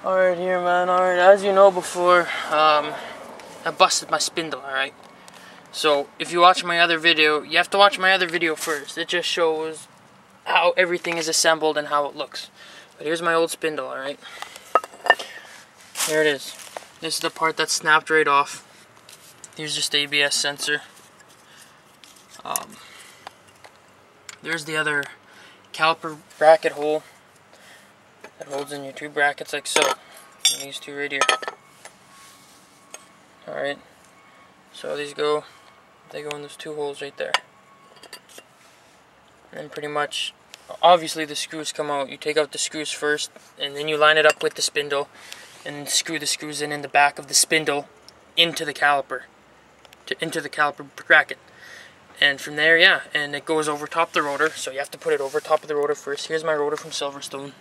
Alright here, man. Alright, as you know before, I busted my spindle, alright? So, if you watch my other video, you have to watch my other video first. It just shows how everything is assembled and how it looks. But here's my old spindle, alright? Here it is. This is the part that snapped right off. Here's just the ABS sensor. There's the other caliper bracket hole that holds in your two brackets like so. And these two right here. Alright. So they go in those two holes right there. And pretty much, obviously the screws come out. You take out the screws first, and then you line it up with the spindle, and screw the screws in the back of the spindle into the caliper. Into the caliper bracket. And from there, yeah, and it goes over top the rotor, so you have to put it over top of the rotor first. Here's my rotor from Silverstone.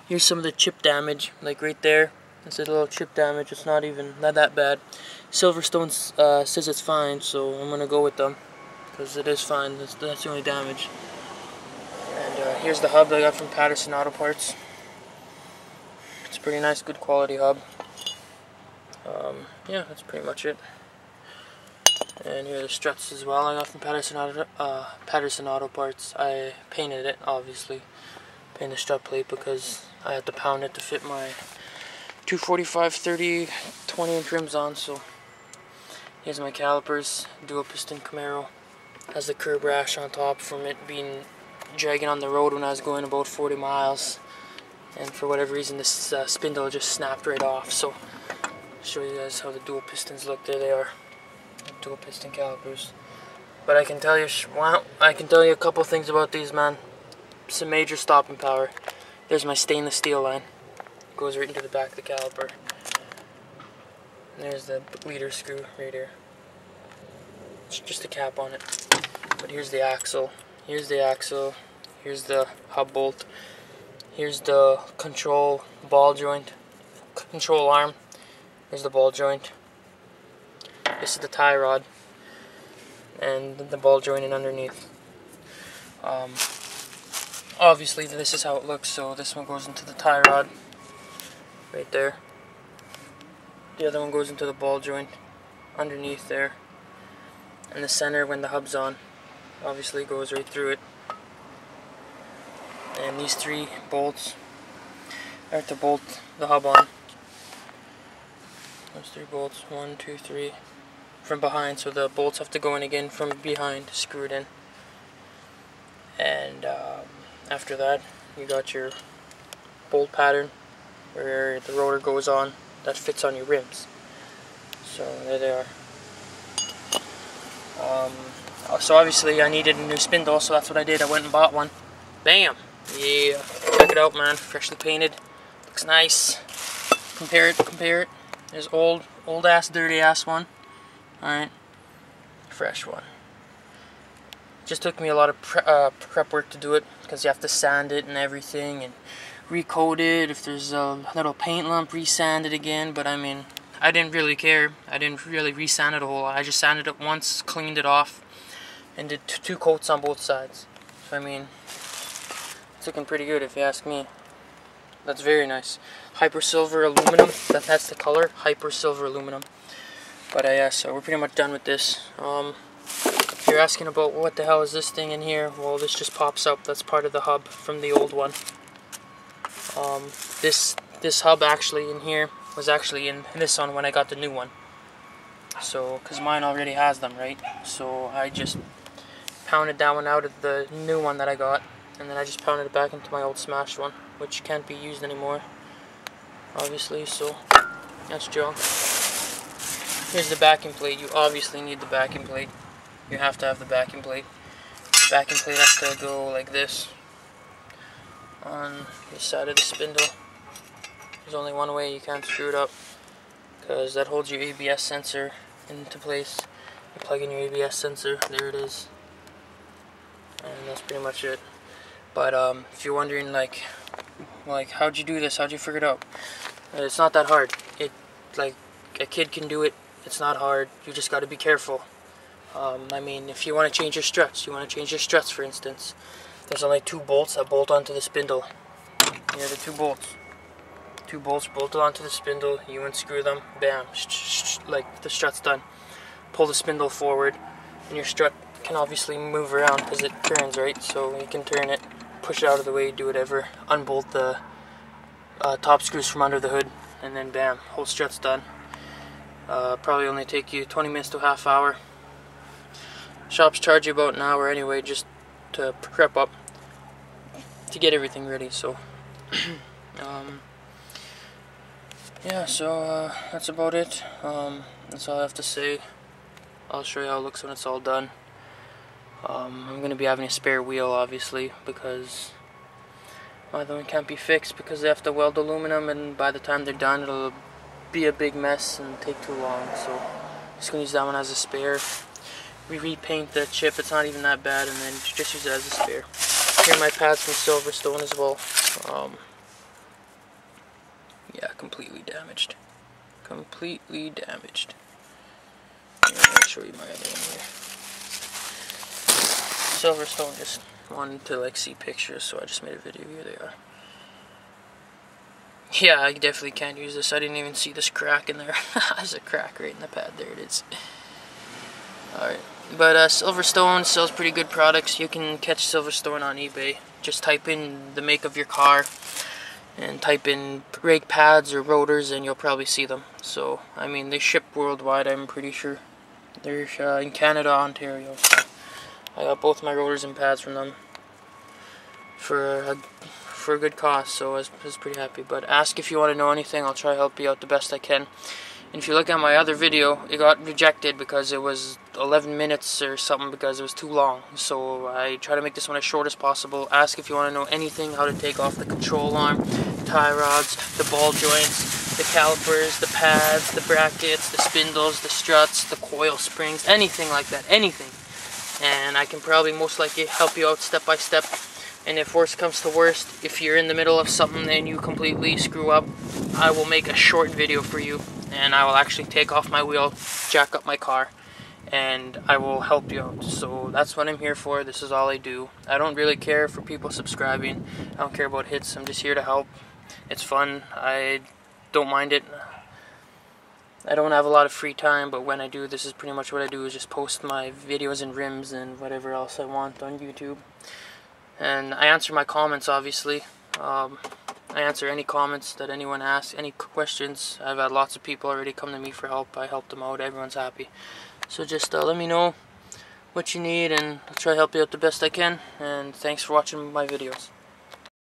Here's some of the chip damage, like right there. It's a little chip damage. It's not that bad. Silverstone says it's fine, so I'm gonna go with them because it is fine. That's the only damage. And here's the hub that I got from Patterson Auto Parts. It's a pretty nice, good quality hub. Yeah, that's pretty much it. And here are the struts as well I got from Patterson Auto Parts. I painted it, obviously. Painted the strut plate because I had to pound it to fit my 245, 30, 20-inch rims on. So here's my calipers, dual piston Camaro. Has the curb rash on top from it being dragging on the road when I was going about 40 miles. And for whatever reason, this spindle just snapped right off. So I'll show you guys how the dual pistons look. There they are. Dual piston calipers. But I can tell you a couple things about these, man. Some major stopping power. There's my stainless steel line. Goes right into the back of the caliper. And there's the leader screw right here. It's just a cap on it. But here's the axle. Here's the axle. Here's the hub bolt. Here's the control ball joint. Control arm. Here's the ball joint. This is the tie rod, and the ball joint underneath. Obviously this is how it looks, so this one goes into the tie rod, right there. The other one goes into the ball joint, underneath there. And the center, when the hub's on, obviously goes right through it. And these three bolts are to bolt the hub on. Those three bolts, 1, 2, 3. From behind, so the bolts have to go in again from behind, screwed in. And after that, you got your bolt pattern where the rotor goes on, that fits on your rims. So there they are. So obviously I needed a new spindle, so that's what I did. I went and bought one. Bam! Yeah, check it out, man. Freshly painted. Looks nice. Compare it. There's old ass, dirty ass one. Alright, fresh one. Just took me a lot of prep work to do it because you have to sand it and everything and recoat it. If there's a little paint lump, resand it again. But I mean, I didn't really care. I didn't really resand it a whole lot. I just sanded it once, cleaned it off, and did two coats on both sides. So I mean, it's looking pretty good if you ask me. That's very nice. Hyper silver aluminum. That's the color. Hyper silver aluminum. But yeah, so we're pretty much done with this. If you're asking about what the hell is this thing in here, well, this just pops up. That's part of the hub from the old one. This hub actually in here was actually in this one when I got the new one. So, because mine already has them, right? So I just pounded that one out of the new one that I got, and then I just pounded it back into my old smashed one, which can't be used anymore, obviously. So that's junk. Here's the backing plate. You obviously need the backing plate. You have to have the backing plate. The backing plate has to go like this on the side of the spindle. There's only one way you can't screw it up, because that holds your ABS sensor into place. You plug in your ABS sensor, there it is. And that's pretty much it. But if you're wondering like how'd you do this? How'd you figure it out? It's not that hard. Like a kid can do it. It's not hard. You just got to be careful. I mean, if you want to change your struts, for instance, there's only two bolts that bolt onto the spindle. Here are the two bolts. 2 bolts bolted onto the spindle, you unscrew them, bam, like the strut's done. Pull the spindle forward, and your strut can obviously move around because it turns, right? So you can turn it, push it out of the way, do whatever, unbolt the top screws from under the hood, and then bam, whole strut's done. Probably only take you 20 minutes to a half hour. Shops charge you about an hour anyway, just to prep up, to get everything ready. So yeah, so that's about it. That's all I have to say. I'll show you how it looks when it's all done. I'm going to be having a spare wheel, obviously, because my other one can't be fixed because they have to weld aluminum, and by the time they're done it'll be a big mess and take too long. So I'm just going to use that one as a spare. We repaint the chip, it's not even that bad, and then just use it as a spare. Here are my pads from Silverstone as well. Yeah, completely damaged. Completely damaged. I'll show you my other one here. Silverstone, just wanted to like see pictures, so I just made a video. Here they are. Yeah, I definitely can't use this. I didn't even see this crack in there. There's a crack right in the pad. There it is. Alright. But Silverstone sells pretty good products. You can catch Silverstone on eBay. Just type in the make of your car and type in brake pads or rotors and you'll probably see them. So, I mean, they ship worldwide, I'm pretty sure. They're in Canada, Ontario. So I got both my rotors and pads from them for a good cost, so I was pretty happy. But ask if you want to know anything. I'll try to help you out the best I can. And if you look at my other video, it got rejected because it was 11 minutes or something, because it was too long. So I try to make this one as short as possible. Ask if you want to know anything, how to take off the control arm, tie rods, the ball joints, the calipers, the pads, the brackets, the spindles, the struts, the coil springs, anything like that, anything. And I can probably most likely help you out step by step. And if worst comes to worst, if you're in the middle of something and you completely screw up, I will make a short video for you. And I will actually take off my wheel, jack up my car, and I will help you out. So that's what I'm here for. This is all I do. I don't really care for people subscribing. I don't care about hits. I'm just here to help. It's fun. I don't mind it. I don't have a lot of free time, but when I do, this is pretty much what I do, is just post my videos and rims and whatever else I want on YouTube. And I answer my comments, obviously. I answer any comments that anyone asks, any questions. I've had lots of people already come to me for help. I help them out. Everyone's happy. So just let me know what you need, and I'll try to help you out the best I can. And thanks for watching my videos.